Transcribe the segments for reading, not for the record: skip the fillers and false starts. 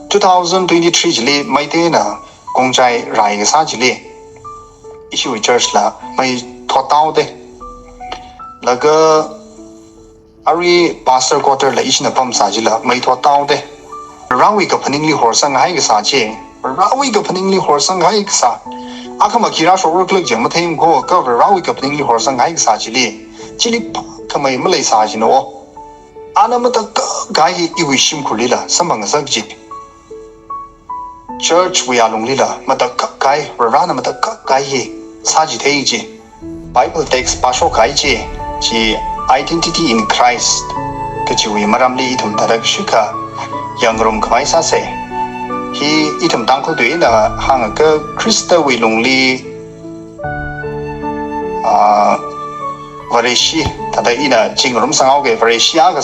2023 jili maite na kongjai rai sa jili issue church la mai thotao de laga ari pastor quarter la ishna pam sa jila mai thotao de rawi ka phaningli horsang hai ga sa che rawi ka phaningli horsang hai ga sa akama kira so work lek jeng ma them ko ka rawi ka phaningli horsang hai ga sa jili kamai malai sa jino anamata gai iwishim khulila samang sakji church we are longlila mata kai rana mata kai he saji thei ji bible text pasho kai ji identity in Christ ke ji we maramli thum tarak shika yangrom khwai sa se hi itum tangko de na hang ka krista we longli vareshi tada ina jingrom sangau ge varesia ka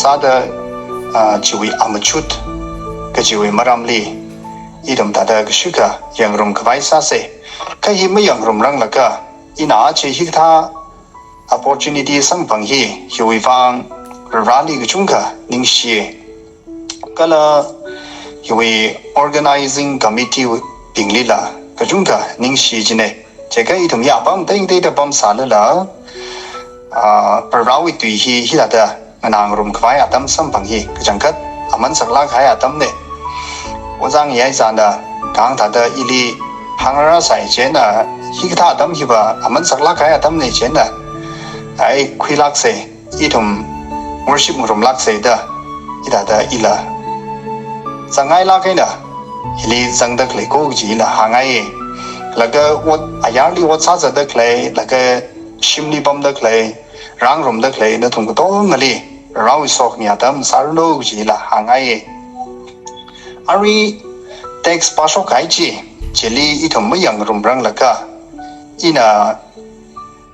sada ji we amachut kejiwe maramli idom tada kshuka yangrum kwai sa se kai me yangrum rang laka ina che hikta opportunity sangpang hi hiwi fang rali gchungka ningshi kala hiwi organizing committee pinglila gchungka ningshi jine cheka idom ya bam teng de bam salala parawi tui hi hilada nangrum kwai atam sampang hi gchangkat aman sakla khai atam ne wazang yai zan da gang ta da ili hangara sai chen na hikta dam hiba aman sakla khai atam ne chen na ai khilak se itum worship murum lak se da ida da ila sangai la kai na ili zangda klei ko ji la hangai laga wat ayarli wat sa za da klei laga shimli bam da klei rang rum da klei na thung to ngali rawi sok ni atam sarlo ji la hangai ari text pasok kai chi chili itom yang rumrang laka ina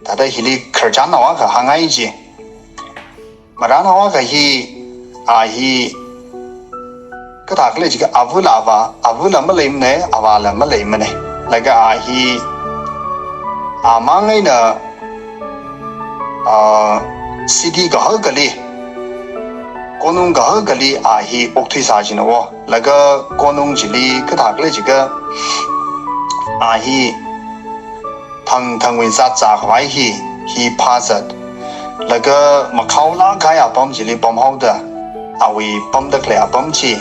tada hili kharjan nawa ka hangai ji marana wa ka hi ka takle ji ka avula malaim ne avala malaim ne laga amangai na city ka hagali konung ga gali hi okthui sa jino laga konung jili ka thakle jiga hi thang win sa cha khwai hi phazat laga makhaula kaya pam jili pam hauda awi pam da kle pam chi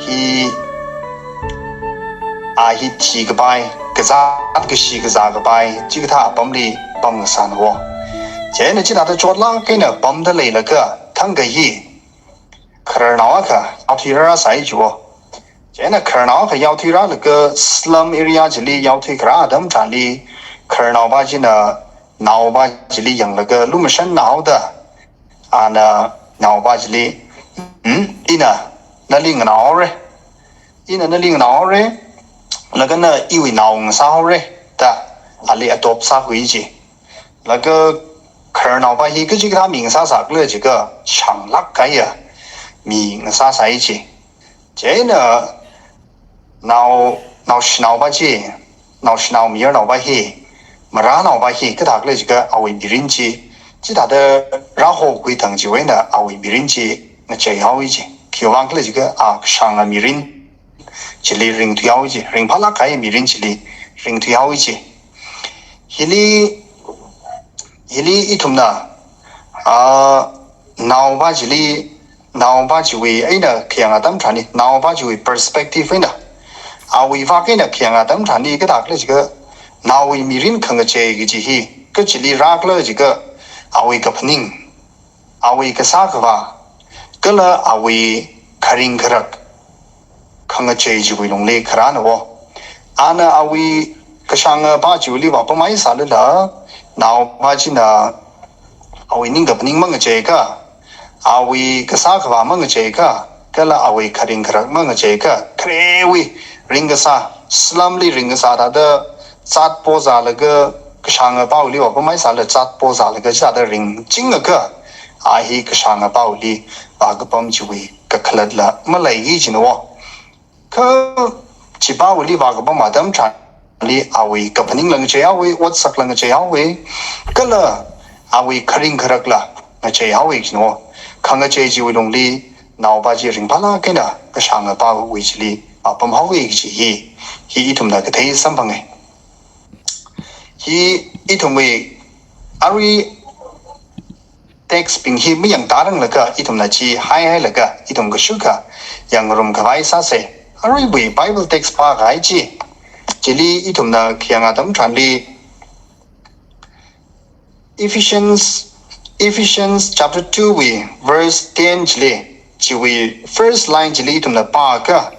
hi thi ga bai ga za at ga shi ga za ga bai ji ga tha pam li pam san wo je ne ji da chot la ke na pam da le laga thang ga hi Karnawa ka yautira sai juo jena Karnawa ka yautira laga slum area jili yauti kra adam tali Karnawa jina nawa jili yang laga lumashan naw da ana nawa jili ina naling naw re laga na iwi naw sa re da ali adop sa hui ji laga Karnawa hi ka ji ka ming sa sa le ji ga chang lak ka ya mi sa sai chi je na now ba ji now mi er ba hi mara now ba hi ka dak le ji ga awi birin chi ji da de ra ho gui tang ji we na awi birin chi na che yao ji ki wang le ji ga shang a mirin chi li ring tu yao ji ring phala kai mirin chi li ring tu yao ji hili itum na now ba ji li now ba ji we aina khiang adam thani now ba ji we perspective ina awi va ke na khiang adam thani ka dak le ji ga now we mirin khang che gi ji hi ka chi li rak le ji ga awi ka phning awi ka sa ka wa ka la awi kharing kharak khang che ji we long le khara na wo ana awi ka sang ba ji li wa pa mai sa le la now ba ji na awi ning ka phning mang che ka awi kasa kwa mang che ka kala awi kharing kharak mang che ka krewi ringasa slamli ringasa da da chat po za la ga kshang ba li wa pa mai sa la chat po za la ga cha da ring jing ga hi kshang ba li ba ga pam chi wi ka khalat la malai gi jin wo ka chi ba li ba ga ba ma dam cha li awi ka phaning lang che awi wat sak lang che awi kala awi kharing kharak la na che awi jin wo khanga che ji wi long li nào ba chỉ riêng phala cái nào cái sang ở ba vị trí li bấm hậu vị trí hi thùng là cái thấy sắm bằng này hi thùng về ari text ping hi mi yang tarang la ka thùng là chi hai là ka thùng cái số ka yang rom ka vai sa se ari we bible text pa gai chi li thùng là khiang adam tran li Ephesians chapter 2 we verse 10 chỉ we first line chỉ thùng là ba ka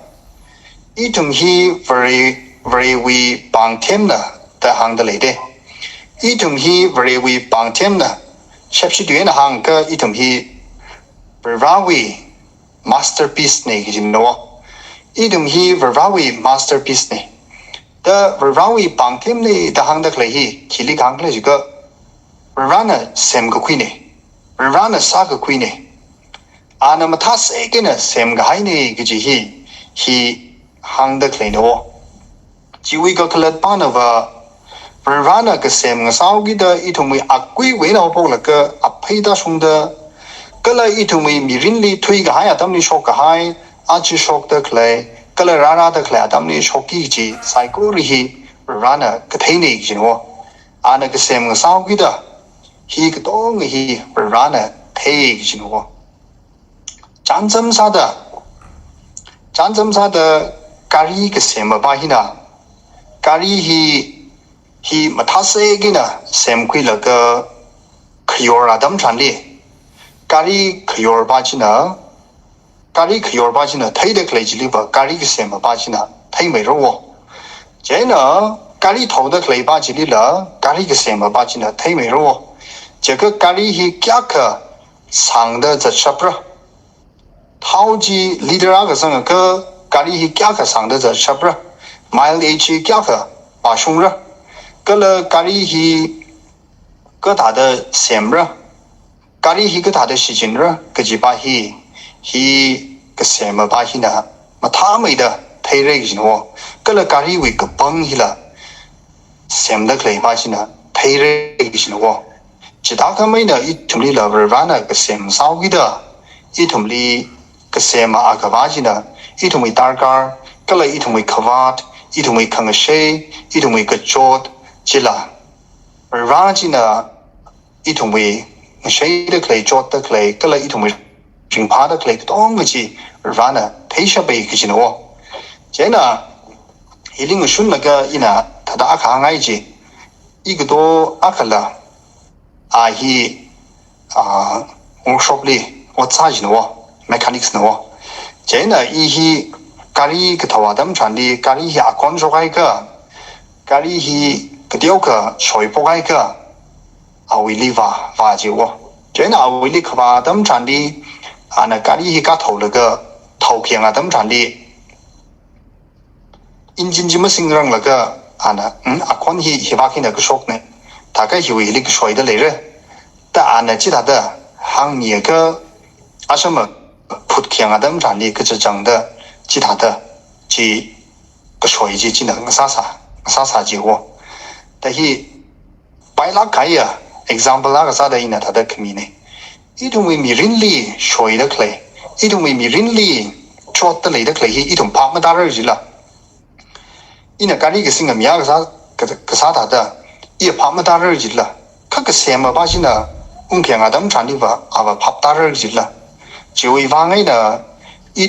thùng hi very we bang thêm là ta hàng da lấy đấy thùng hi very we bang thêm là sắp xỉ tuyến là hàng ka thùng hi very masterpiece này cái gì đó thùng hi very masterpiece này ta very bang thêm này ta hàng da lấy hi chỉ lý hàng lấy cái Rana sem cái quy này, Rana sa cái quy này, anh mà thắt sẽ cái này sem cái này cái gì hi hàng được lấy nó, chỉ vì cái khለት ban đầu Rana cái sem cái sau cái đó ít thùng mì quy với nó bao là cái phải ta xuống đó, cái là ít thùng mì riêng li thuê cái à tấm li shop cái chỉ shop được lấy, cái là Rana được lấy tấm li shop cái gì, sai cố hi Rana cái thế này cái gì nó, anh cái sem cái sau cái đó hi cái đó người hi Rana thế cái gì nó战争啥的咖喱个什么吧？咖喱hi mà thắt sẽ cái nè xem quy là cái khyor là đâm tràn đi咖喱khyor ba chi nữa咖喱khyor ba chi nữa thấy được lấy chỉ li vào咖喱cái xem ba chi nữa thấy mấy rồi thế nữa咖喱thầu được lấy ba chi li là咖喱cái xem ba chi nữa thấy mấy rồi这个咖喱hi价格上的在什么？淘机 leader 那个上个咖喱hi价格上的在什么 ？mileage 价格把凶了，个了咖喱hi个他的什么？咖喱hi个他的事情了，个几把hi个什么把呢？嘛他没的太热个喏，个了咖喱为个崩去了，什么的可以把呢？太热个喏。chỉ ta cái mấy này thùng li là về ván này cái xem sao cái đó thùng li cái xem mà cái ván gì nè thùng mi darker cái là thùng mi covered thùng mi khang shade thùng mi cái chốt chỉ là về ván gì nè thùng mi shade được lấy chốt được lấy cái là thùng mi chỉnh phá được lấy đông cái gì về ván này thấy sao bị cái gì nữa thế là linh cái xuân là cái nè thật đã khá ngay gì cái đó cái là hi workshop li o charge no mechanics no che na hi kari cái thầu đâm tràn đi kari hi akon cho cái kari hi cái điều cái soi bộ cái we live và chịu che na we live và đâm tràn đi na kari hi cái thầu là cái thầu khiang đâm tràn đi engine chỉ mới sinh ra là cái na akon hi va cái shop này大概有一个水的来着，但俺呢，其他的行业个什么普天啊，等啥的，个是整的，其他的即个水就只能啥结果，但是白拉开呀 ，example 那个啥的呢，他的肯定呢，同为米人力水的来，同为米人力做的来的来，同拍么大日子了，那咖喱个性个米个啥个啥他的。也拍么大日子了，看个什么把戏呢？我看啊，他们传的话，拍大日子了，就一方面呢，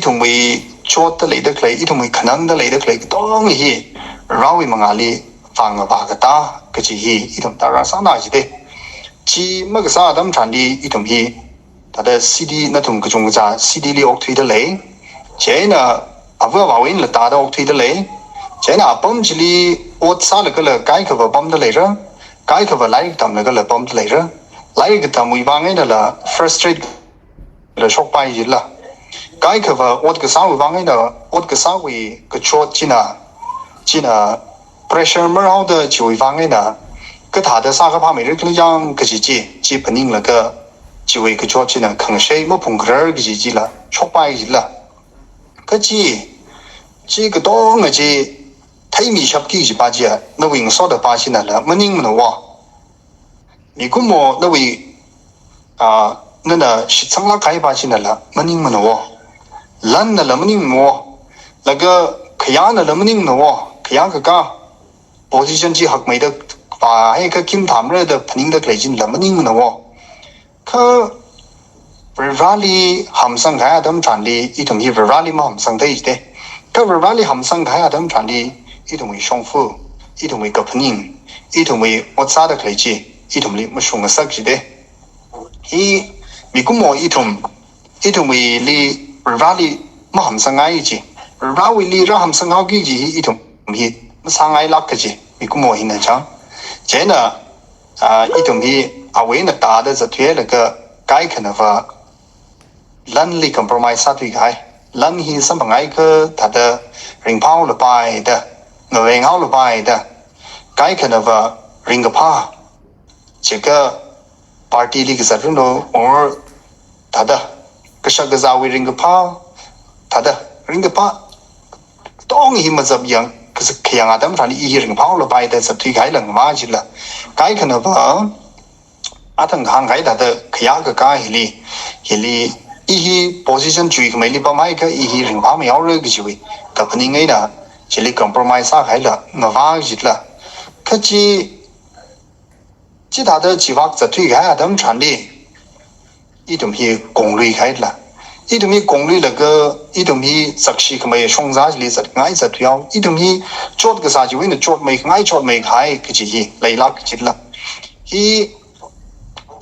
同为做的来的来，同为可能的来的来，当然，然后我们阿里放个把个大，个是同当然上哪去的，只么个啥他们传的，同他的 CD 那同个中个CD 里乐队的来，这呢，不话为了打的乐队的来。这那蹦子里我啥那个了，改个蹦的来着，改个来个他们那个了蹦的来着，来个他们一帮人的了 frustrate 了说白一了，改个我个啥位帮人的，我个啥位个错进了 pressure 没好的就一帮人的，个他的啥个怕没人跟讲个是基本定了个就一个错进了，可谁没碰个人个是了，说白一了，个这个当个太米小几是把这那位说的把戏呢了，没宁么的哇？你估摸那位那是从哪开把戏呢了，没宁么的哇？ lan na lamning mo laga khaya na lamning no khaya ka position ji hak mai da pa hai ka kim tham re da phaning da klejin lamning no ka rally ham sang ga dam than li I thum hi rally ma ham sang dei de ka rally ham sang ga dam than li I thum hi shong fu I thum hi ka phaning I thum hi ot sa da kleji I thum li ma shong sak ji de hi mi kum mo I thum hi li rally ma ham sang ai ji rally li ra ham sang ha gi ji I thum hi ma sang ai lak ka ji mi kum mo hi na chang je na I thum hi awe na ta da za thue la ka kai khana va lan li compromise sa thui kai lan hi sam bangai ka ta da ring pau la pai da ngwe ngau la pai da kai khana va ring ga pa che ka party li ga za no or ta da ka sha ga za wi ring ga pa ta da ring ga pa tong hi ma zab yang ka sa khya nga dam thani I ring pau la pai da sa thui kai lang ma ji la kai khana va athang hang kai da da khya ga ka hili I position chui ka mai li pa mai ka I ring pa ma yaw re gi chui ka phani ngai na chili compromise sa khai la ma wa ji la ka chi da da chi wak za thui ga dam chan li I dum hi gong lui khai la I dum hi gong lui la ga I dum hi sakshi ka mai shong za li zat ngai za thuyaw I dum hi chot ga sa ji wi na chot mai ngai chot mai khai ki chi hi lai la ki chi la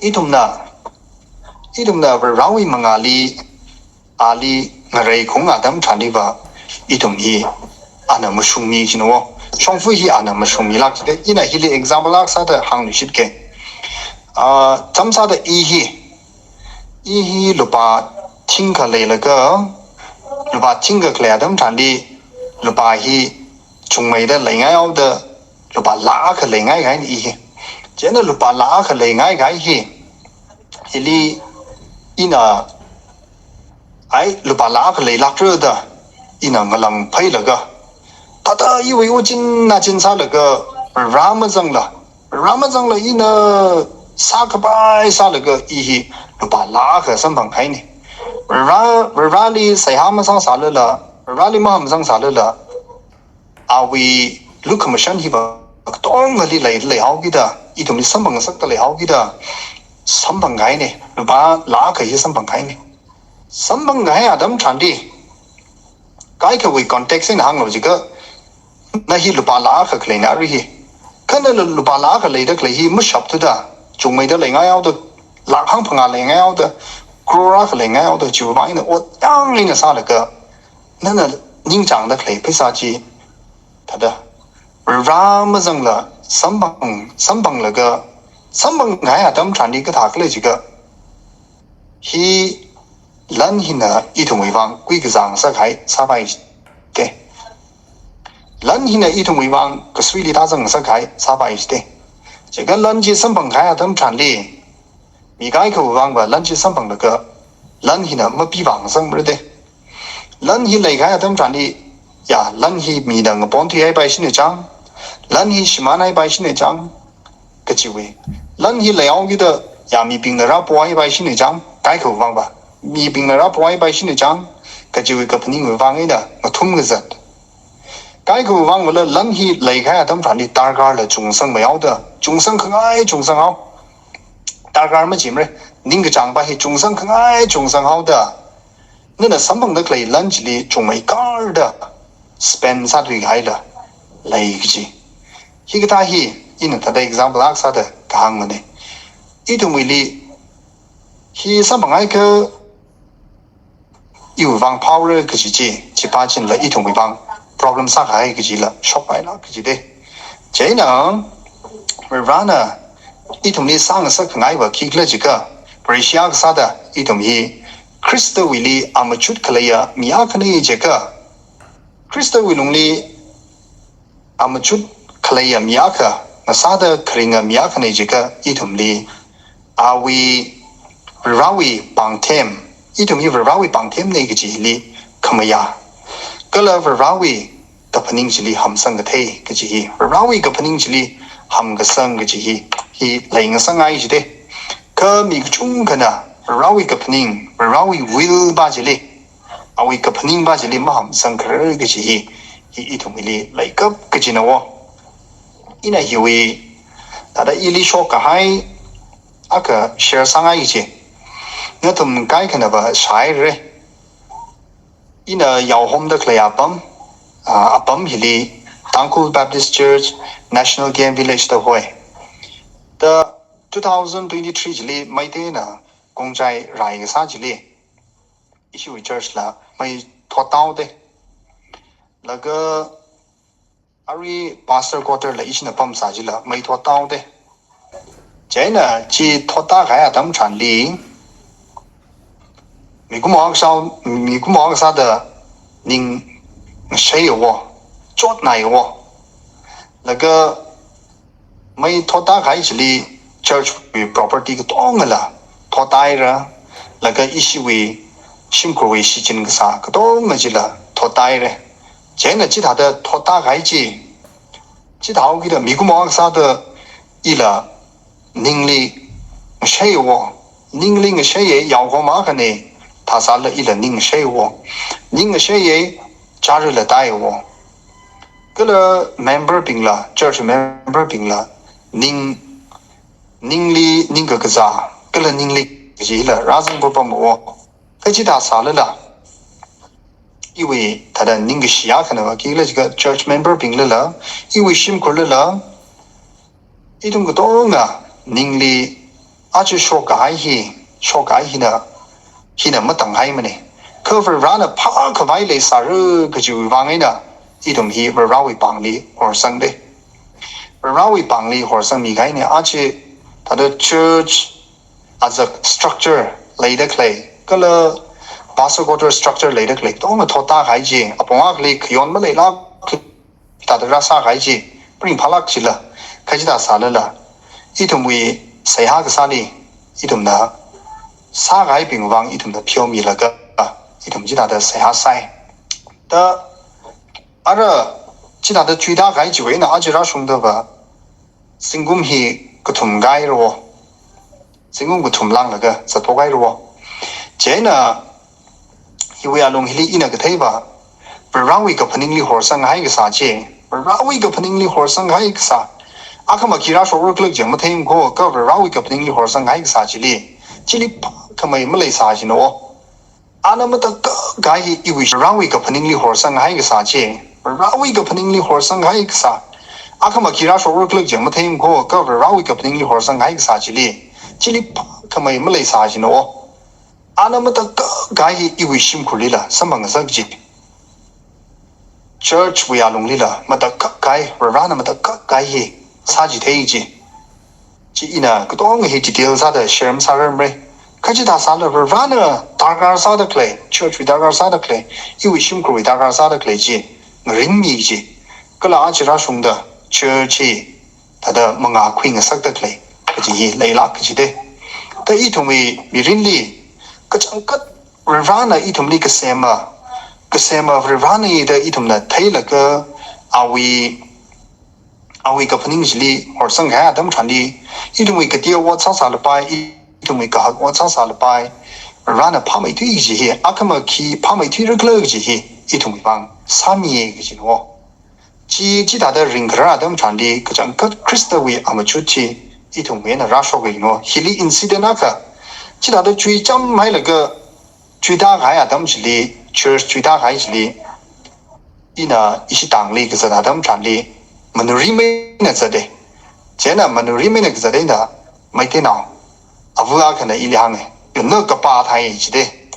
I dum na rawi mangali ali ngarai khong adam thani ba I dum hi ana mushung mi ji no shong fu hi ana mushung mi lak de ina hi le example lak sa da hang lu shit ke tam sa da I hi lupa thing ka le la ga lupa thing ka kle adam thani lupa hi chung mai da lai ngai au da lupa la ka le ngai gai I hi je na lupa la ka le ngai gai hi ili ina ai lupa la ka le lak re da ina ngalang phai la ga ta da I wei o jin na jin sa la ga ramazang la ina sa ka bai sa la ga I hi lupa la ka sam bang khai ni rally sai ha ma sang sa la rally ma ham sang sa la a we look commission hi ba tong ma li lai hau gi da I thum ni sam bang sak ta lai hau gi da sam bang gai ne lupa la ka hi sam bang khai ni sam bang gai adam than di kai ka we context in hang lo ji ga na hi lupa la ka klei na ri hi kana lupa la ka lei da klei hi mu shop tu da chung mai da lai ngai au da la hang phanga lai ngai au da krora ka lai ngai au da ju ba ina o tang ni na sa la ka na ning chang da klei pai sa ji ta da ram zang la sam bang la ga sam bang ngai adam than di ka tha klei ji ga hi lan hi na I thum wi wang kui ga zang sa khai sa bai ke lan hi na I thum wi wang ka sui li ta zang sa khai sa bai de je ga lan ji sam bang khai adam than li mi gai ka wang ba lan ji sam bang la ga lan hi na ma pi wang sang bre de lan hi lai khai adam than li ya lan hi mi da ng bon thi ai bai shin ne chang lan hi shima nai bai shin ne chang ka chi we lan hi lai au gi da ya mi ping na ra po ai bai shin ne chang gai ka wang ba mi ping na ra po ai bai shin ne chang ka chi we ka phni we wang ai da ma thum ga zat gai ka wang la lan hi lai khai adam than li tar gar la chung sang ma yao da chung sang khang ai chung sang hao tar gar ma jim re ning ga chang ba hi chung sang khang ai chung sang hao da na sam bang da klei lan ji li chung mai gar da spend sa thui gai la lai ji hi ga ta hi in ta da example ak sa da ka hang ma ne I thum wi li hi sam bang ai ka yu wang power ka ji pa chin la I thum wi bang problem sa khai ka ji la shop ai la ka ji de je na rana I thum ni sang sa ngai ba ki kla ji ka pressure ka sa da I thum hi Krista wi li amachut khlaya miya khane je ka Krista wi lung li amachut khlaya miya ka na sa da khringa miya khane je ka I thum li awi rawi pangthem I thum hi rawi pangthem nei ka ji li khamaya kala rawi ka phaning ji li ham sang ga thei ka ji hi rawi ka phaning ji li ham ga sang ga ji hi lai nga sang ai ji de ka mi chung kana rawi ka phaning rawi will ba ji li awi kapaning ba jili maham sangkar gaji hi itumili laikap gaji na wo ina hiwi tada ili shok ka hai aka share sangai ji ngatum kai kana ba shai re ina yao hom da klaya apam hili Tangkul Baptist Church National Game Village da hoi the 2023 jili maite na kongjai rai ga sa jili ishi church la mai thotao de laga ari pastor quarter la ishi na pam sa jila mai thotao de jaina chi thota ga ya dam chan li mi gu mo sa da ning shei wo chot nai wo laga mai thota ga jili church property ga tong la thotai ra laga ishi we 심고의 시진 그사 그도 뭐지라 토다이래 쟤는 지다的토다 가이지 지다오기的미국 모학사的이라 닝리 쉐이워 닝링 쉐이에 야고마가네 타살了이라 닝 쉐이워 닝 쉐이에 자르了다이워 그러 member 빙라 church member 빙라 닝리 닝个그자 그러 닝리 지라 라진 보범고 그지 다 살了因为他的那个西亚可能给了这个 church member 病了因为辛苦了一种个东啊宁里啊就说改呢现在没等还没呢可是让那怕可外来啥人个就往外呢一种是不让为帮里或生的不让为帮里或生米开呢而且他的 church as a structure 来的来个了pastor quarter structure 来的来都么托大海ji apong ak le khyon ma le la ta da sa海ji pring phalak chi la khaji da sa la itum wi sai ha ga sa ni itum na sa gai bing wang itum da phyo mi la ga itum ji da da sai ha sai da ara ji da da chui da gai ji we na a ji ra shung da ba singum hi kutum gai ro singum kutum lang la ga sa to gai ro 제나 이외 알롱 힐리 이나 그테바 브라위 그 퍼닝리 호상 하이 그 사제 브라위 그 퍼닝리 호상 하이 그 사 아카마 기라 쇼르 클릭 jem 테임 고 그 브라위 그 퍼닝리 호상 하이 그 사지리 지리 카마이 말레 사지노 아나마다 가이 이위 브라위 그 퍼닝리 호상 하이 그 사제 브라위 그 퍼닝리 호상 하이 그 사 아카마 기라 쇼르 클릭 jem 테임 고 그 브라위 그 퍼닝리 호상 하이 그 사지리 지리 카마이 말레 사지노 아나마다 가이 이위 심쿨리라 삼방사지 church 위아롱리라 마다 가이 라나 마다 가이 사지 대이지 지이나 그동 해지 딜사의 셔엠사르메 카지다 살르 라나 다가사의 클레 church 다가사의 클레 이위 심쿨 다가사의 클레지 링미지 그라지라 송다 church 다다 뭔가 퀸 삭의 클레 그지 레이라 그지데 더 이통이 미린리 그장끝 리바나 이tum리 그세마 리바나이다 이tum나 타일라가 아위 가프닝실리 호성하 adam 찬디 이tum이 그디어 와차살바이 이tum이 가 와차살바이 리바나 파메티지히 아카마키 파메티르 클럭지히 이tum이 방 사미에 그지노 지다다 링그라 adam 찬디 그장끝 크리스토위 아마추치 이tum이나 라쇼게노 힐리 인시덴아카 지다도 주의 점买了个最大海东西里 church 最大海里이나 이시 당리 그서 나담 잔리 마누리메나 자데 제나 마누리메나 자데나 마이테나 아부가 그네 일향에 너가 바타이 지데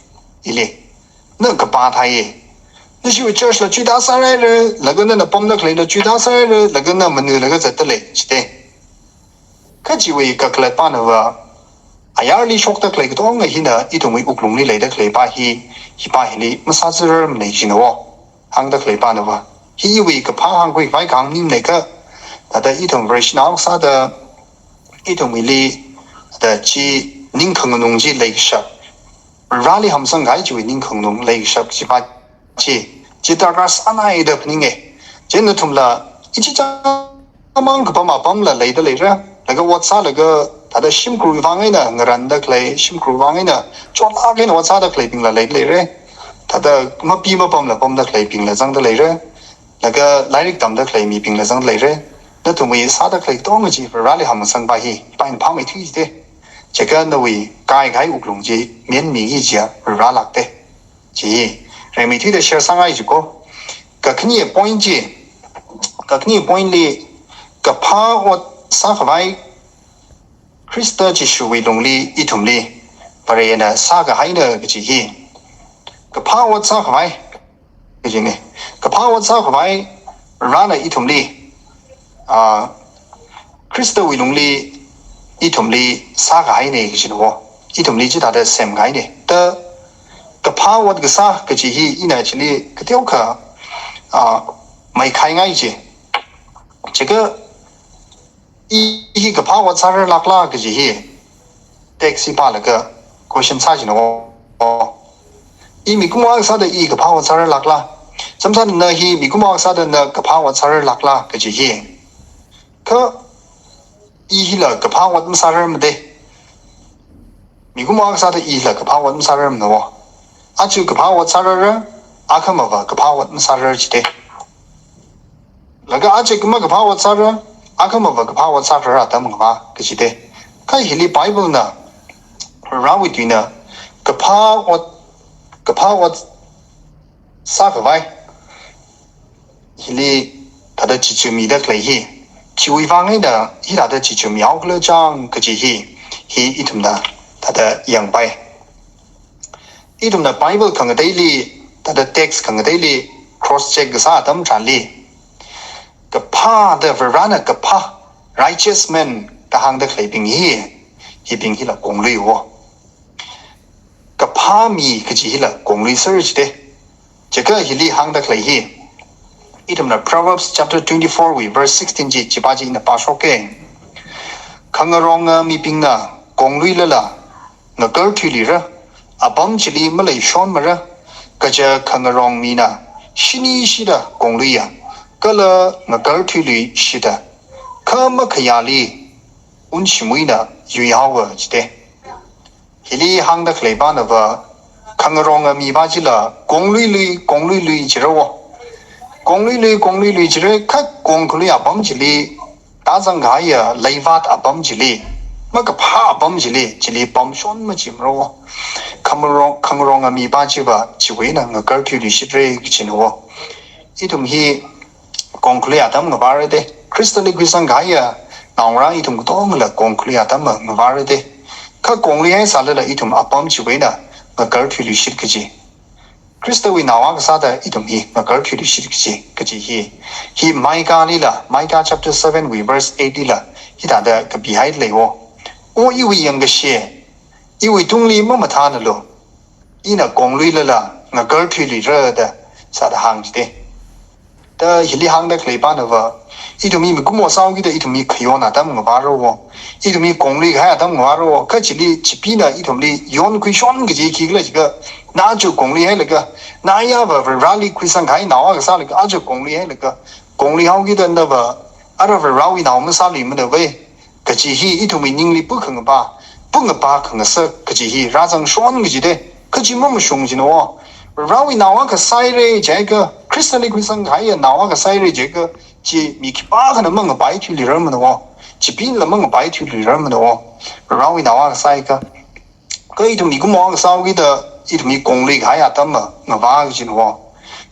일리 너가 바타이那是 church 了最大山来了那个那帮那来了最大山了那个那么那个在这里지데可几位个来办了아야리 쇼크다 클레이 동가 히나 이동의 우클롱리 레이다 클레이 바히 히바히리 마사즈르 메이지노 항다 클레이 바노바 히위 그 파항괴 바이 강님 내가 다다 이동 버시나우 사다 이동미리 다지 닝컹농지 레이샤 라리 함성 가이지 닝컹농 레이샤 지바지 지다가 사나이다 닝에 제노툼라 이치자 망 그바마 밤라 레이다 레이라 내가 왓사 내가 다들 심크루 방에나 ngran da clay 심크루 방에나 쫄하게 와사다 clay 빙라 레이레 他的么比么帮了帮的来平了张的来着，那个来历当的来米平了张来着，那同为啥的来当个机会哪里还没生白起，把人跑没推的，这个那为该乌龙机免米一节哪来的，即人没推的些上来一个，个肯定point机，个肯定point里，个怕我啥个外。Krista 只是为龙里一同里，把人呢啥个海呢个机器，个怕我啥个外，个gì呢？个怕我啥个外，让呢一同里Krista 为龙里一同里啥个海呢个是喏，一同里只他的 same 海呢，的个怕我个啥个机器，一呢这里个雕刻没开爱机，这个。一个怕我查尔拉拉个是，taxi 把那个question 查进哦，一米公瓦啥的一个怕我查尔拉拉，怎么说呢？一米公瓦啥的那个怕我查尔拉拉个是，可一了个怕我怎么查尔没得，米公瓦啥的一了个怕我怎么查尔没得哦，就个怕我查尔可么个个怕我怎么查尔去的，那个就个么个怕我查尔。可么个怕我查出他们个个是的，看伊里 Bible 呢，然后对呢，个怕我啥个外，伊里他的基础米的来去，就一方面的，伊他的基础苗个了讲个是伊一同的他的样白，一同的 Bible 看个对里，他的 text 看个对里 cross check 个啥他们查里。个怕的 verana 个怕 righteous man 个行的来宾一宾了公律哦，个怕米个是了公律 search 的，这个一里行的来一同的 Proverbs chapter 24 we verse 16节18节的把说给，看个容米宾呢公律了啦，那个推理了，帮这里没来选么了，个这看个容米呢，是你是的公律呀。个了，我个推理是的，可么可压力，温起没呢，有要我记得，这里行的来办的话，看个容米巴起了，公律知道哦，公律知道，看公律帮这里，大张开呀，来发帮这里，么个怕帮这里帮选么知道哦，看个容米巴起吧，就为呢，我个推理是这个知道哦，一同去。conclude atam ngavarade crystal equation gaya nawra itum tong la conclude atam ngavarade ka conclude sala la itum apam chiwena ngagar thili shit kiji crystal we nawa ka sada itum hi ngagar thili shit kiji hi Micah chapter 7 we verse 80 la hi da da ka behind le o i wi yang ga she i wi tung li ma tha na lo ina conclude la ngagar thili ra da sada hang de的一里行的来办的话，一头米古莫烧的，一头米可用那他们个玩肉哦，一头米公里还他们玩肉哦，可这里这边呢，一头米用可以选个这个这个，那就公里还那个，那呀不哪里可以上开哪个啥那个，就公里还那个，公里好的那个，那不哪里那我们啥里面的喂，可这些一头米人力不可能吧，可能是可这些让人选个这的，可这么凶劲哦。然后那我个赛嘞，这个 crystal 里上开呀，那我个赛嘞，这个这米去巴可能么个白土里人么的哦，这边了么个白土里人么的哦，然后那我个赛个，个一头米个么个烧的，一头米公里开呀，他们我挖个进哦，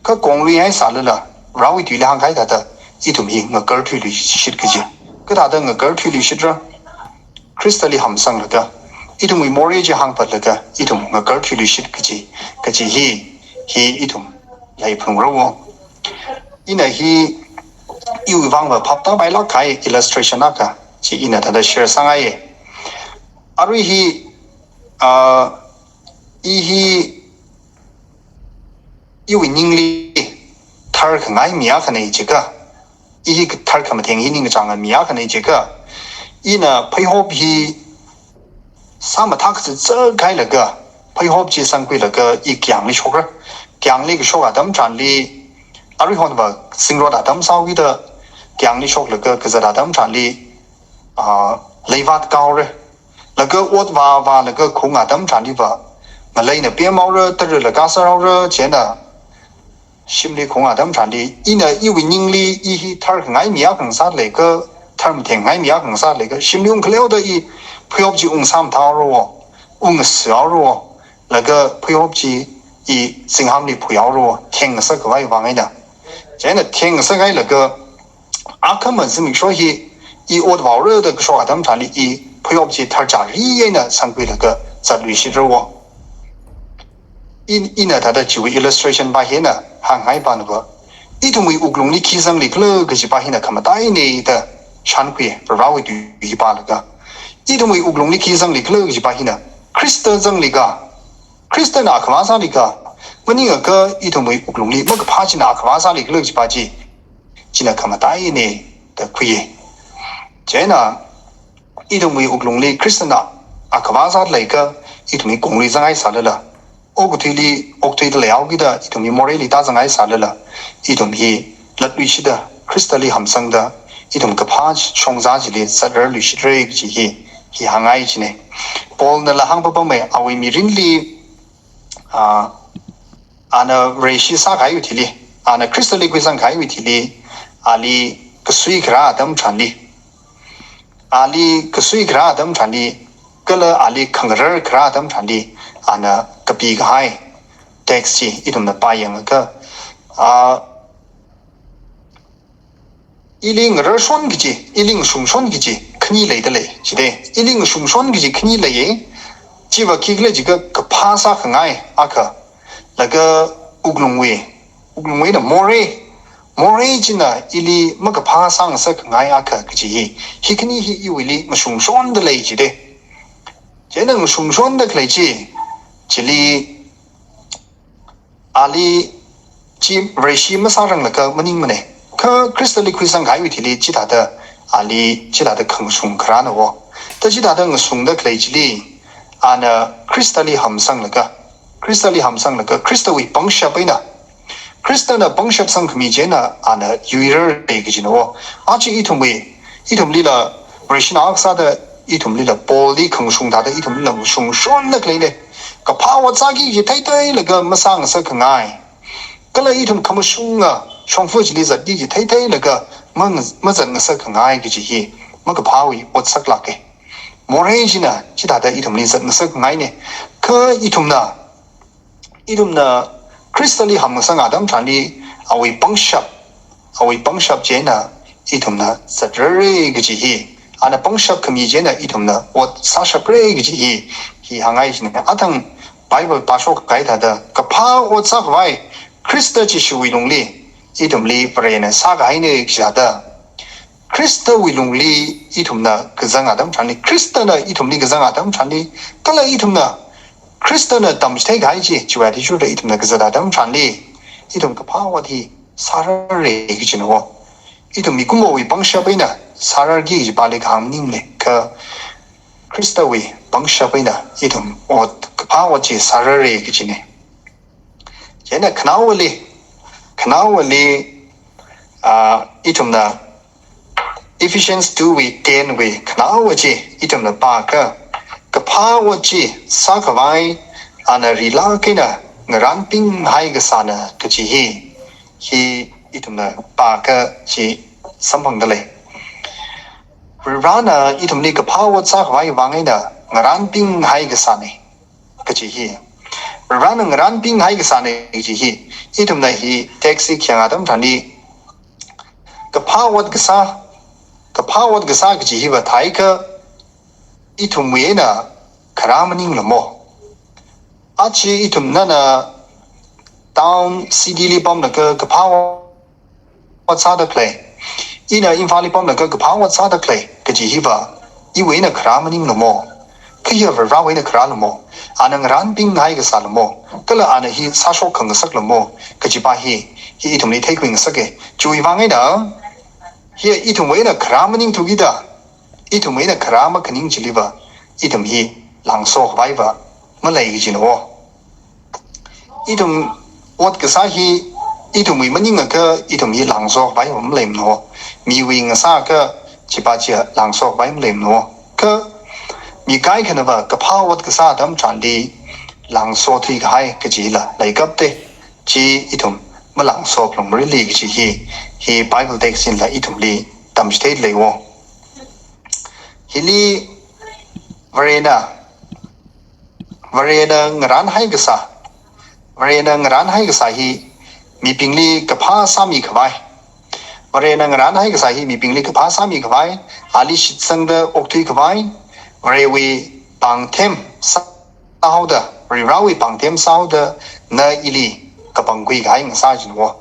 个公里还啥了啦，然后对两开的，一头米我个土里是个进，个他的我个土里是着 crystal 里含上了个，一头米 mortgage 行不了个，一头我个土里是个进，个进一同来碰着我，因为有方法拍到白拉开 illustration 那个，是因为他的学生哎，而因为人力他儿可爱米亚可能这个，个他儿可能听那个讲的米亚可能这个，因呢配合比什么他是这开了个。配合起上归那个一强的说个，强的个说啊，他们站里，阿瑞讲的吧，生活的他们稍微的强的说那个，可是他们站里雷发高的，那个我娃那个空啊，他们站里吧， Malay na pia maura tar la ka sa ra chena shimli khong adam thandi ina I winning li I hi thar ngai mia khang sa le ka thar mtheng ngai mia khang sa le ka shimli ung khleo da I phyob ji ung sam tha ro ung sa ro la ka phyob ji I singham li phuyao ro theng sa ka wai wang ai da chena theng sa ngai la ka akam ma zimi sho hi I od wa re da sho adam thandi I phyob ji thar ja ri na sang pi la ka za lui shi ro ina tada jiwi illustration ba hina hangai ba no itumui uglung li kizang li klo ge ba hina kamatai ne da shankwi rawi du yi ba la itumui uglung li kizang li klo ge ba hina krista zang li ga krista na khwa sa li ga mani ga itumui uglung li ma ga pha ji na khwa sa li klo ge ba ji jina kamatai ne da kwi jena itumui uglung li krista na khwa sa lai ga itumui gong li zang ai sa la Ogutili Octade Laogida, Itumi Morelli doesn't I salala, Itum he, Latwishida, Crystally Hamsanga, Itum Kapaj, Chongzajili, Sadar Lushidreg, he hangai jine. Paul the Lahambame, Awi Mirinli, Anna Reshi Sakai utili, Anna Crystally Guizankai utili, Ali Kasui Gradam Chandi, Ali Kasui Gradam Chandi, Gula Ali Kangar Gradam Chandi. Ana kapi gai taxi idum na bayang ka iling rashon giji iling shumshon giji khni lei de lei jide iling shumshon giji khni lei jiwa kigle jiga ka phasa khangai aka laga uglungwe na more jina ili maka phasa sa khangai aka giji hikni hi iwili mashumshon de lei jide jenang shumshon de lei ji Chili Ali Chi Reshi Masarang Laka Maning Mane Ka Crystal Liquisang Hai Vitili Chitata Ali Chitata Kang Sung Krano the Chitata Sung the Clay Chili Anna Crystally Hamsang Laka Crystally Hamsang Laka Crystal with Bangshapina Crystal Bangshap Sang Mijena Anna Uir Begino Archie Itum Lila Reshina Oxada Itum Lila Boldi Kang Sung Tata Itum Lila Sung Shon the Clay ka power zagi ji tai tai la ga masang sa ka ngai kala itum kamushunga shongfu ji li za di ji tai tai la ga mang mazan sa ka ngai gi ji hi ma ka pawi ot sak la ke more ji na ji da itum li sa ka ngai ne ka itum na crystally ham sa nga dam thani awi pangshap je na itum na sadre gi ji hi ana pangshap kami je na itum na ot sa shapre gi ji hi hangai ji ne atang Bible Pashok Kaita Kapa or Sakwai, Christa Chishu Wilungli, Itumli, Parena Saga Hine Xada. Christa Wilungli, Itumna, Kazangadam Chani, Christana Itumli Kazangadam Chani, Kala Itumna, Christana Damsteg Haiji, Chuatishu, Itumna Kazadam Chani, Itum Kapa what he Sarare Gijino. Itum Mikumo, Bangshabina, Saragi, Balik Hamning, Ka Christa we, Bangshabina, Itum, or Kapawaji Sarare Gijine. Jena Kanawali Itumna Efficiency 2 we 10 we Kanawaji Itumna Baka Kapawaji Sakawai Ana Rilakina Naramping Haigasana Kajihi He Itumna Baka Ji Sampangale Rana Itumni Kapawat Sakawai Wangina Naramping Haigasane Kajihi Rana Naramping Haigasane Kajihi Itumna he taxi Kiangadam Tani Kapawat Gasa Kajihiva Taika Itumwena Karamaning Lamo Achi Itumnana Down CD Bomb the Kapawa Sada Clay Ina Infali Bomb the Kapawa Sada Clay Kajihiva Iwena Karamaning Lamo Kia Rawena Karalamo Anang Ranping Haigasalamo Kala Ana he Sasho Kangasaklamo Kajibahi he itumni taking Sake Juivangeda Here Itumwena Karamaning to Gida Itumwena Karama Kaning Chiliva Itum he Langso Viva Malay Jino Itum what Gasahi Itum we Maningaka Itum he Langso by Mlame no Mi wing Saka Chipacha Langso by Mlame no Ka Mi Gai Kanava Kapawat Gasadam Chandi lang so thui khai cái gì là lấy cấp tê chi itum mà lang so plong mới li cái gì hi Bible text xin là itum li tam state lấy wo hi li varena ngaran hai cái sa varena ngaran hai cái sa hi mi pingli kapha sami khwai varena ngaran hai cái sa hi mi pingli kapha sami khwai ali shit sang da okthui khwai varewi pang them sao da rawi pang them sao da na ili kapang kui gai ng sa jin wo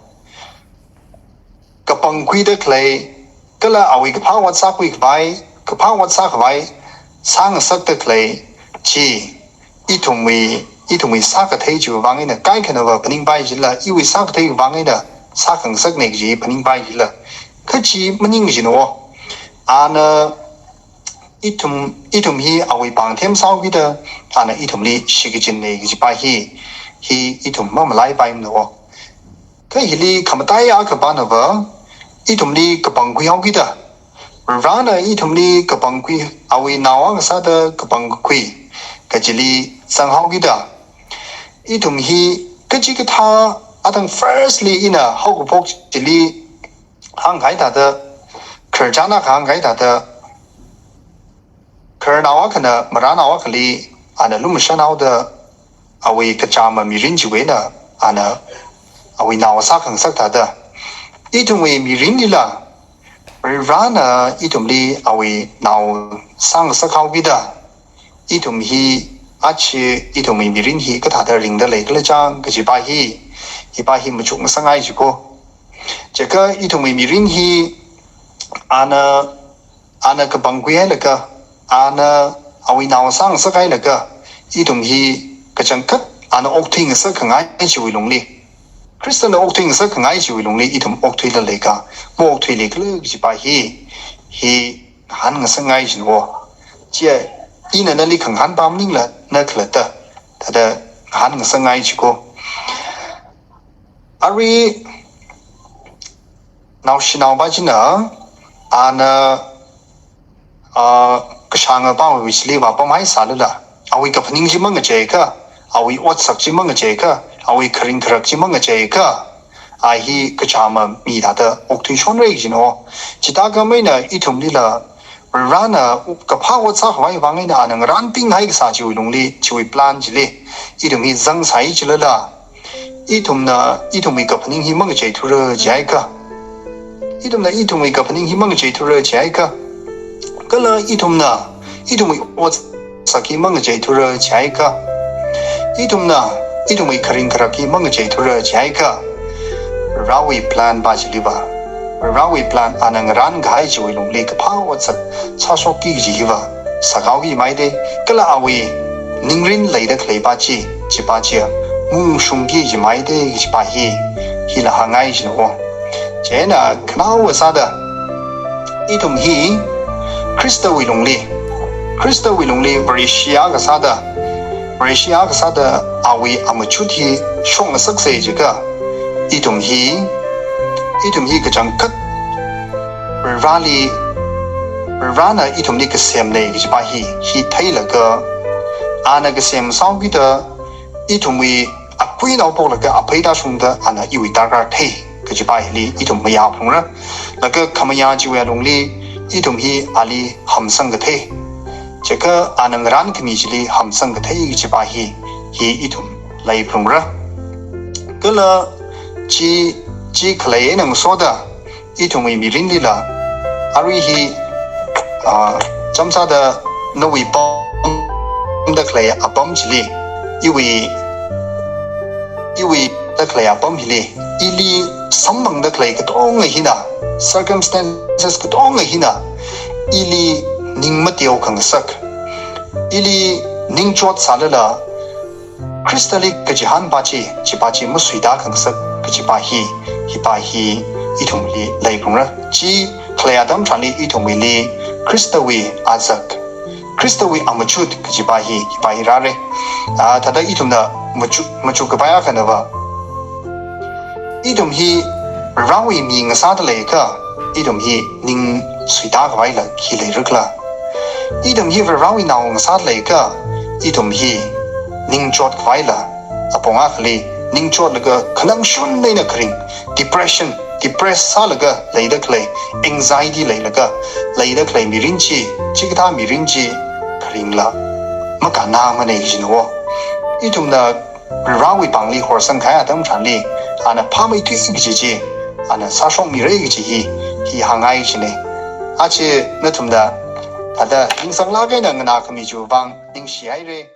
kapang kui da clay kala awi kapha wat sa kui khwai kapha wat sa khwai sang sak da clay chi itumwi sa ka thei chu wangai na kai khana wa paning bai jila iwi sa ka thei wangai da sa khang sak ne ji paning bai jila khachi maning jin wo ana itum hi awi pang them sao gi da ana itum li shigijin ne gi ba hi itum ma malai bai no ka hi li khamatai a ka ba na wa itum li ka pang kui gi da rana itum li ka pang kui awi nawa sa da ka pang kui ka jili sang hao gi da itum hi ka ji ka tha atang firstly ina hau ko pok jili hang kai da da kharjana hang kai da da Kernawa kana maranawa kali ana lumushanau da awi kachama mirin jiwe na ana awi nawasa kang sakta da itumwe mirin nila rana itumli awi naw sang sakau gida itum hi achi itumwe mirin hi kata da ring da lei kala chang kajiba hi machuk masangai jiko jaka itumwe mirin hi ana kabangkuya laka ana awi naw sang sakai laka itum hi kachangkat ana okthing sa khangai chiwi longli Kristen okthing sa khangai chiwi longli itum okthui la leka mo okthui le kle ji ba hi han nga sangai jinwo che ina na li khang han pam ning la na khlata tada han nga sangai chiko ari naw shinaw ba jina ana kashanga ba wi sli ba pa mai salula awi ka phning ji mang che ka awi ot sak ji mang che ka awi kharing khrak ji mang che ka a hi kachama mi da da okthui shon rei ji no chita ga mai na itum li la rana ka pha wa sa hwai wa ngai na nang ran ping hai ka sa ji wi long li chi wi plan ji le itum hi zang sai ji la itum mi ka phning hi mang che thu ra jai ka itum mi ka phning hi mang che thu ra jai ka kala itum mi ot saki mang che thu ra jai ka itum mi kharing kharaki mang che thu ra jai ka rawi plan ba ji ba rawi plan anang ran gai ji wi long le ka pha wa sak cha so ki ji ba sakau gi mai de kala awi ningrin lai da khlei ba chi ba chi mu shung gi ji mai de ji ba hi la hangai ji no che na khna wa sa da itum hi Krista wi long le Malaysia ka sa da awi amachuthi shong sak se ji ka itum hi ka jangkat rana itum ni ka sem le ji ba hi thai la ka ana ka sem saw gi da itum wi apui na po la ka apai da shung da ana iwi da ka thai ka ji ba hi itum ma ya phung ra la ka khamaya ji wa long le itum hi ali hamsang ga the cheka anang ran kmi jili hamsang ga the ji ba hi itum lai phungra kala chi khlai nang soda itum mi rin lila ari hi chamsa da nowi pom da khlai apam jili iwi da khlai apam hili ili sammang da khlai ka tong hi na circumstances ka tong hi na ili ning mateo khang sak ili ning chot salala crystalic ka jihan bachi musuida khang sak ka hi itum li lai phungra chi khlayadam thali itum li kristawi azak kristawi amachut ka hi rare tada itum na machu ka baya kana ba itum hi rawi mi ngasa da lai ka itum hi ning suida ka bai la ki lai rukla itum hi rawi naw ngasa lai ka itum hi ning chot khwaila aponga khli ning chot laga khanang shun nei na khring depression depress sa laga leida khlai anxiety leilaga leida khlai mirinchi chigda mirinchi khringla maka na ma nei jinwo itumna rawi bangli horsan khaya dam chanli ana phamai tui gi ana sashong mi re gi hi hangai chine ache natumda tada ning sang la ga na khami ju bang ning shi ai re